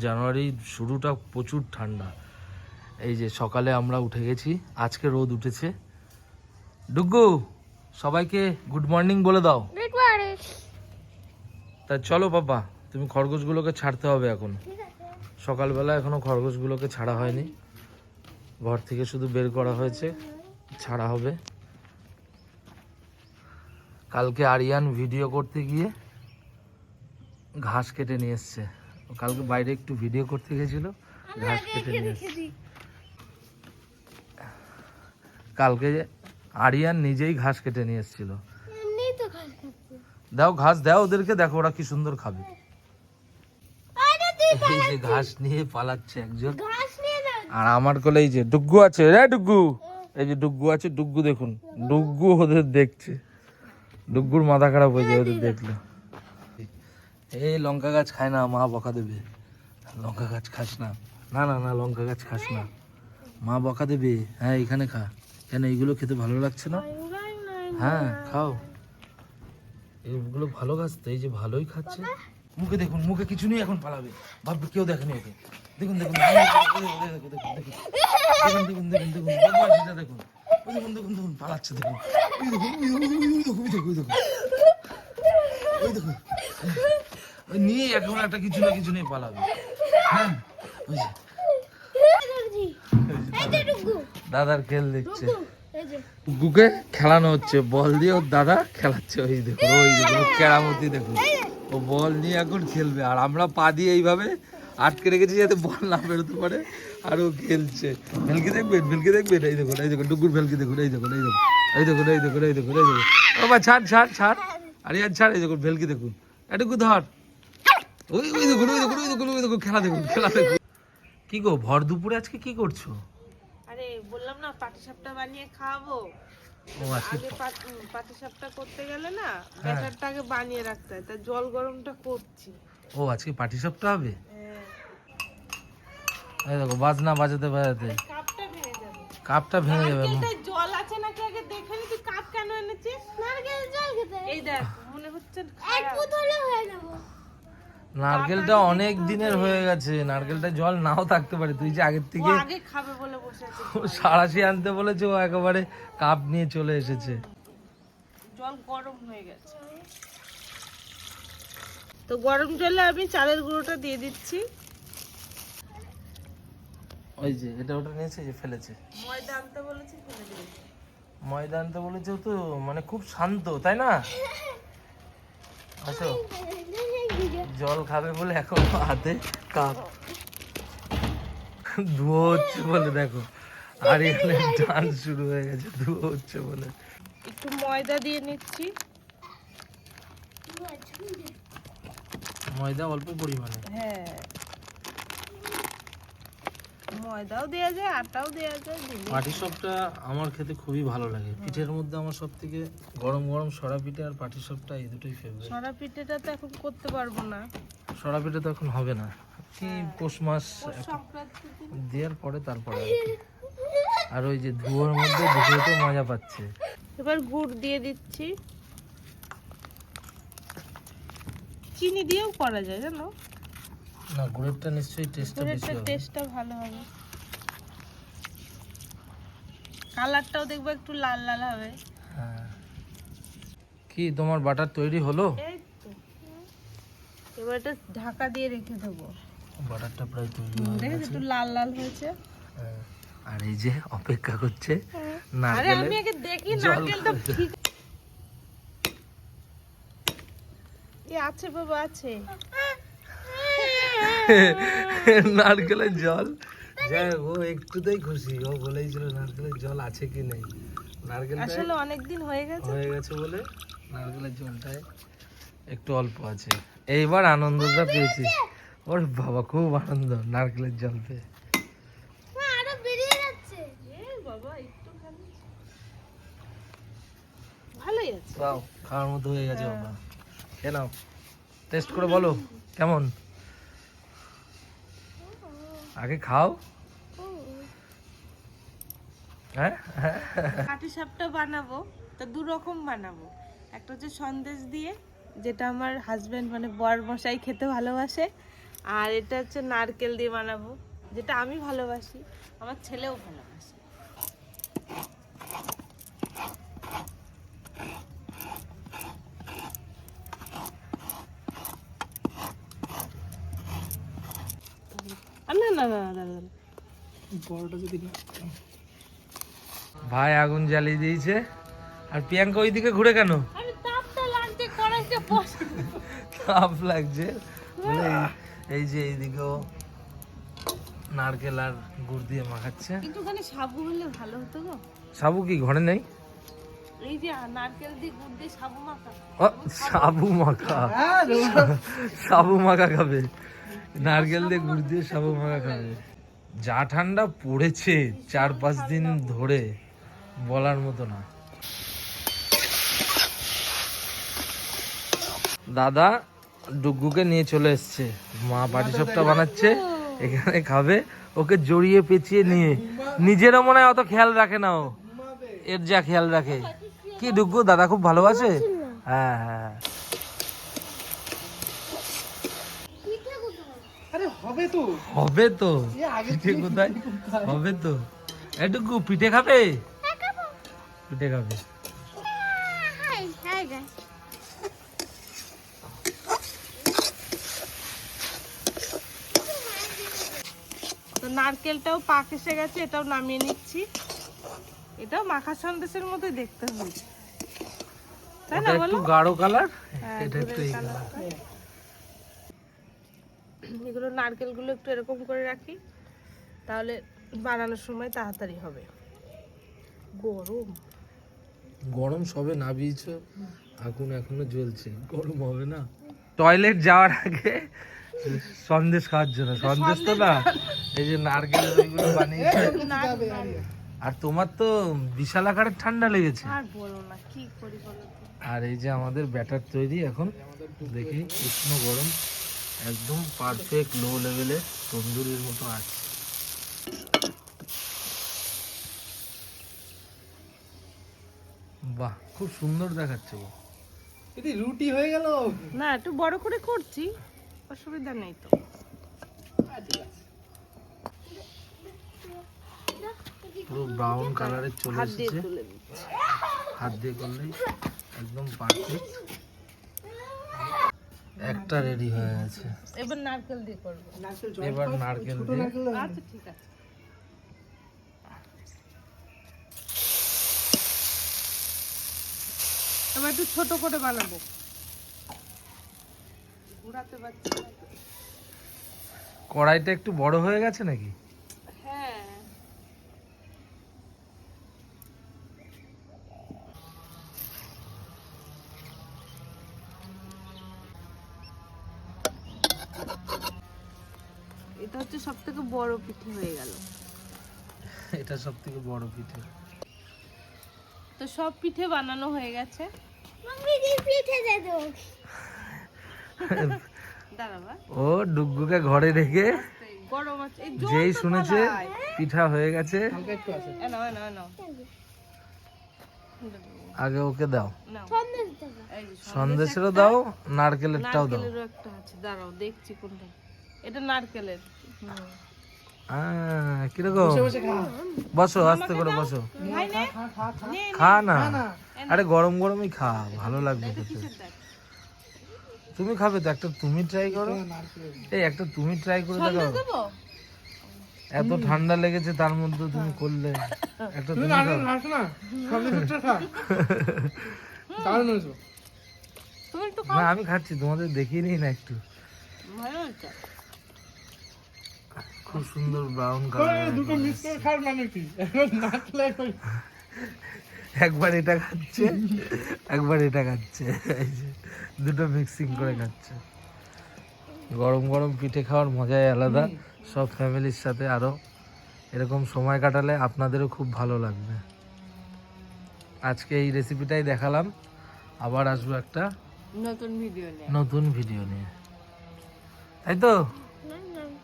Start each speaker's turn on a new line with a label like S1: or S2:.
S1: জানুয়ারির শুরুটা প্রচুর ঠান্ডা। এই যে সকালে আমরা উঠে গেছি, আজকে রোদ উঠেছে। ডুগ্গু সবাইকে গুড মর্নিং বলে দাও। তা চলো বাবা, তুমি খরগোশগুলোকে ছাড়তে হবে এখন। সকালবেলা এখনো খরগোশগুলোকে ছাড়া হয়নি, ঘর থেকে শুধু বের করা হয়েছে, ছাড়া হবে। কালকে আরিয়ান ভিডিও করতে গিয়ে ঘাস কেটে নিয়ে এসছে। কালকে বাইরে একটু ভিডিও করতে গেছিল, ঘাস কেটে নিয়ে এসছে। কালকে আরিয়ান নিজেই ঘাস কেটে নিয়ে এসেছিল। দাও ঘাস দাও ওদেরকে, দেখো ওরা কি সুন্দর খাবে। এই যে ঘাস নিয়ে পালাচ্ছে একজন, আর আমার কোলে এই যে ডুগ্গু আছে। রে ডুগ্গু, এই যে ডুগ্গু আছে, ডুগ্গু দেখুন, ডুগ্গু ওদের দেখছে। ডুগ্গুর মাথা খারাপ হয়ে যায় ওদের দেখলে। এই লঙ্কা গাছ খায় না, মা বকা দেবে। লঙ্কা গাছ খাস না, না না না লঙ্কা গাছ খাস না, মা বকা দেবে। হ্যাঁ এখানে খা। কেন এইগুলো খেতে ভালো লাগছে না? হ্যাঁ খাও, এইগুলো ভালো গাছ তো, এই যে ভালোই খাচ্ছে। মুখে দেখুন, মুখে কিছু নেই, এখন পালাবে, ভাববে কেউ দেখেনি ওকে। দেখুন দেখুন দেখুন দেখুন দেখুন দেখুন দেখুন বদমাশিটা দেখুন, ওই দেখুন দেখুন দেখুন পালাচ্ছে দেখুন, ওই দেখুন ওই দেখুন ওই দেখুন ওই দেখুন, ওই নিয়ে এখন একটা কিছু না কিছু নিয়ে পালাবে। হ্যাঁ ওই যে দাদার খেল দেখছে, গুকে খেলানো হচ্ছে বল দিয়ে, ওর দাদা খেলাচ্ছে। ওই দেখুন ওই দেখুন কেরামতি দেখুন, ও বল নিয়ে এখন খেলবে, আর আমরা পা দিয়ে এইভাবে আটকে রেখেছি যাতে বল না বেরোতে পারে, আর ও খেলছে। ভেলকি দেখবেন, ভেলকি দেখবেন, এই দেখুন এই দেখুন ডুগুর ভেলকি দেখুন, এই দেখুন এই দেখুন এই দেখুন এই দেখুন এই দেখুন এই দেখুন, ও বা ছাড় ছাড় ছাড়, আরে আর ছাড়, এই দেখুন ভেলকি দেখুন, এটুকু ধর, ওই ওই দেখুন ওই দেখুন ওই দেখুন ওই দেখুন খেলা দেখুন খেলা দেখুন। কি গো ভর দুপুরে আজকে কি করছো?
S2: আরে বললাম না পাটিসাপটা বানিয়ে খাওয়াবো।
S1: ও আজকে
S2: আগে পাটিসাপটা করতে গেলে না ব্যাটারটা আগে বানিয়ে রাখতে হয়, তা জল গরমটা করছি।
S1: ও আজকে পাটিসাপটা হবে।
S2: হ্যাঁ,
S1: এই দেখো বাজনা বাজাতে বাজাতে
S2: কাপটা ভেঙে যাবে।
S1: কাপটা ভেঙে যাবে।
S2: নারকেলটা জল আছে নাকি আগে দেখে নি, তুই কাপ কেন এনেছিস? নারকেল জল খেতে। এই দেখ মনে হচ্ছে এক বোতলে হয়ে যাবে।
S1: নারকেলটা অনেক দিনের হয়ে গেছে, নারকেলটা জল নাও থাকতে পারে, তুই যে আগের থেকে
S2: আগে খাবে বলে বসে আছে।
S1: সারাশি আনতে বলেছে, ও একেবারে কাপ নিয়ে চলে এসেছে।
S2: জল গরম হয়ে গেছে, তো গরম জলে আমি চালের গুঁড়োটা দিয়ে দিচ্ছি।
S1: ওই যে এটা ওটা নিয়েছে, যে ফেলেছে।
S2: ময়দা আনতে বলেছি, ফেলে দিয়েছি।
S1: ময়দা আনতে বলেছে, তো মানে খুব শান্ত তাই না? আসো, জল খাবে বলে এখন হাতে কাপ, ধুয়ো হচ্ছে বলে দেখো, আর এখানে ডান্স শুরু হয়ে গেছে ধুয়ো হচ্ছে বলে।
S2: একটু ময়দা দিয়ে নিচ্ছি।
S1: ময়দা অল্প পরিমাণে।
S2: হ্যাঁ, ময়দাও দেওয়া যায়, আটাও দেওয়া যায়।
S1: পাটিসাপটা আমার খেতে খুবই ভালো লাগে। পিঠের মধ্যে আমার সব থেকে গরম গরম সরা পিঠে আর পাটিসাপটা, এই দুটোই ফেভারিট।
S2: সরা পিঠেটা তো এখন করতে পারবো না,
S1: সরা পিঠে তো এখন হবে না, কি পৌষ মাস
S2: সংক্রান্তি
S1: দেওয়ার পরে তারপরে আর কি। আর ওই যে ধুয়োর মধ্যে ধুয়োতে মজা পাচ্ছে।
S2: এবার গুড় দিয়ে দিচ্ছি। চিনি দিয়েও করা যায় জানো,
S1: না গুড়েরটা নিশ্চয়ই টেস্টটা বেশি
S2: গুড়েরটা
S1: হবে।
S2: টেস্টটা ভালো হবে, কালারটাও দেখবো একটু লাল লাল হবে।
S1: হ্যাঁ, কি তোমার বাটার তৈরি হলো?
S2: এই তো, এবার এটা ঢাকা দিয়ে রেখে দেবো।
S1: বাটারটা প্রায় তৈরি হয়ে
S2: দেখেছো
S1: গেছে।
S2: একটু লাল লাল হয়েছে।
S1: হ্যাঁ, আর এই যে অপেক্ষা করছে
S2: আরে আমি আগে দেখি নারকেলটা ঠিক আছে বাবা, আছে
S1: নারকেলের জল। যাই হোক, ও একটুতেই খুশি, ও বলেইছিল নারকেলের জল আছে কি নেই। নারকেলটা
S2: আসলে অনেকদিন হয়ে গেছে
S1: হয়ে গেছে বলে নারকেলের জলটায় একটু অল্প আছে। এইবার আনন্দটা পেয়েছি, ওর বাবা খুব আনন্দ নারকেলের জল পেয়ে।
S2: আরো বেরিয়ে যাচ্ছে। এ বাবা একটুখানি ভালোই আছে।
S1: বাও, খাওয়ার মতো হয়ে গেছে বাবা। খেয়ে নাও, টেস্ট করে বলো কেমন। আগে খাও। হ্যাঁ
S2: পাটিসাপটা বানাবো তো দু রকম বানাবো, একটা হচ্ছে সন্দেশ দিয়ে, যেটা আমার হাজবেন্ড মানে বর মশাই খেতে ভালোবাসে, আর এটা হচ্ছে নারকেল দিয়ে বানাবো, যেটা আমি ভালোবাসি, আমার ছেলেও ভালোবাসে। না না না না না,
S1: ভাই আগুন জ্বালিয়ে দিয়েছে, আর প্রিয়াঙ্কা ওইদিকে ঘুরে কেন?
S2: আরে তাপটা লাগছে, কড়াইতে বসে।
S1: তাপ লাগছে বলে এই যে এইদিকেও নারকেল আর গুড় দিয়ে মাখাচ্ছে।
S2: কিন্তু ওখানে সাবু হলে ভালো হতো গো।
S1: সাবু কি ঘরে নেই?
S2: এই যে নারকেল দিয়ে গুড় দিয়ে সাবু মাখা।
S1: ও, সাবু মাখা, সাবু মাখা খাবে, নারকেল দিয়ে গুড় দিয়ে সাবু মাখা খাবে। যা ঠান্ডা পড়েছে 4-5 দিন ধরে, বলার মতো না। দাদা ডুগ্গুকে নিয়ে চলে এসছে, মা পাটিসাপটা বানাচ্ছে, এখানে খাবে। ওকে জড়িয়ে পেঁচিয়ে নিয়ে, নিজেরও মনে হয় অত খেয়াল রাখে না ও, এর যা খেয়াল রাখে। কি ডুগ্গু, দাদা খুব ভালোবাসে? হ্যাঁ হ্যাঁ। হবে তো, পিঠে কোথায় হবে তো। এটুকু পিঠে খাবে, পিঠে খাবে।
S2: তো নারকেলটাও পাক এসে গেছে, এটাও নামিয়ে নিচ্ছি। এটাও মাখা সন্দেশের মতোই দেখতে হয়েছে, তাই না
S1: ওটা
S2: বলো?
S1: একটু গাঢ় কালার,
S2: হ্যাঁ,
S1: এটা একটু এই
S2: গুড়ের
S1: কালার।
S2: কালারটা। এগুলো নারকেলগুলো একটু এরকম করে রাখি, তাহলে বানানোর সময় তাড়াতাড়ি হবে। গরম
S1: গরম সবে নাবিয়েছো, আগুন এখনো জ্বলছে, গরম হবে না? টয়লেট যাওয়ার আগে সন্দেশ খাওয়ার জন্য, সন্দেশ তো না, এই যে নারকেলের ওইগুলো বানিয়েছে। আর তোমার তো বিশাল আকারের ঠান্ডা লেগেছে।
S2: আর বলো না, কি করি বলো তো।
S1: আর এই যে আমাদের ব্যাটার তৈরি এখন, দেখি উষ্ণ গরম, একদম পারফেক্ট লো লেভেলে তন্দুরির মতো আছে। বাহ, খুব সুন্দর দেখাচ্ছে গো।
S3: এটি রুটি হয়ে গেল।
S2: না, একটু বড় করে করছি, অসুবিধা নেই তো।
S1: পুরো ব্রাউন কালারের চলে
S2: হাত দিয়ে
S1: এসেছে,
S2: তুলে দিচ্ছি।
S1: হাত দিয়ে করলেই একদম পারফেক্ট। একটা রেডি হয়ে গেছে,
S2: এবার নারকেল দিয়ে করবো।
S1: এবার নারকেল দিয়ে।
S2: আচ্ছা ঠিক আছে। এবার একটু ছোট করে বানাবো, ঘোরাতে পারছি না।
S1: কড়াইটা একটু বড় হয়ে গেছে নাকি?
S2: হ্যাঁ, এটা হচ্ছে সব থেকে বড় পিঠে হয়ে গেল।
S1: এটা সব থেকে বড় পিঠে।
S2: তো সব পিঠে বানানো হয়ে গেছে। দাঁড়াবা,
S1: ও ডুগ্গুকে ঘরে রেখে
S2: গরম আছে, এই
S1: যেই শুনেছে পিঠা হয়ে গেছে,
S2: নাও নাও নাও
S1: আগে ওকে দাও।
S2: নাও। এই যে
S1: সন্দেশেরও দাও, নারকেলেরটাও দাও।
S2: নারকেলেরও একটা আছে, দাঁড়াও দেখছি কোনটা। এটা নারকেলের।
S1: কিরকম? বসো, আস্তে করে বসো,
S2: ভাই নে, নে,
S1: খা না। আরে গরম গরমই খা, ভালো লাগবে খেতে।
S2: কিসের দেখ?
S1: তুমি খাবে তো, একটা তুমি ট্রাই করো। এই একটা তুমি ট্রাই করে দেখো,
S2: সন্দেশ দেবো?
S1: এত ঠান্ডা লেগেছে তার মধ্যে তুমি করলে। একটা তুমি খাও।
S2: তুমি একটু
S1: না আমি খাচ্ছি, তোমাদের দেখিয়ে নিই না একটু।
S2: ভালো হয়েছে।
S1: খুব সুন্দর ব্রাউন কালার। একবার এটা খাচ্ছে, একবার এটা খাচ্ছে, এই যে দুটো মিক্সিং করে খাচ্ছে। গরম গরম পিঠে খাওয়ার মজাই আলাদা। সব ফ্যামিলির সাথে আরো এরকম সময় কাটালে আপনাদেরও খুব ভালো লাগবে। আজকে এই রেসিপিটাই দেখালাম, আবার আসবো একটা
S2: নতুন ভিডিও নিয়ে।
S1: নতুন ভিডিও নিয়ে, তাই তো?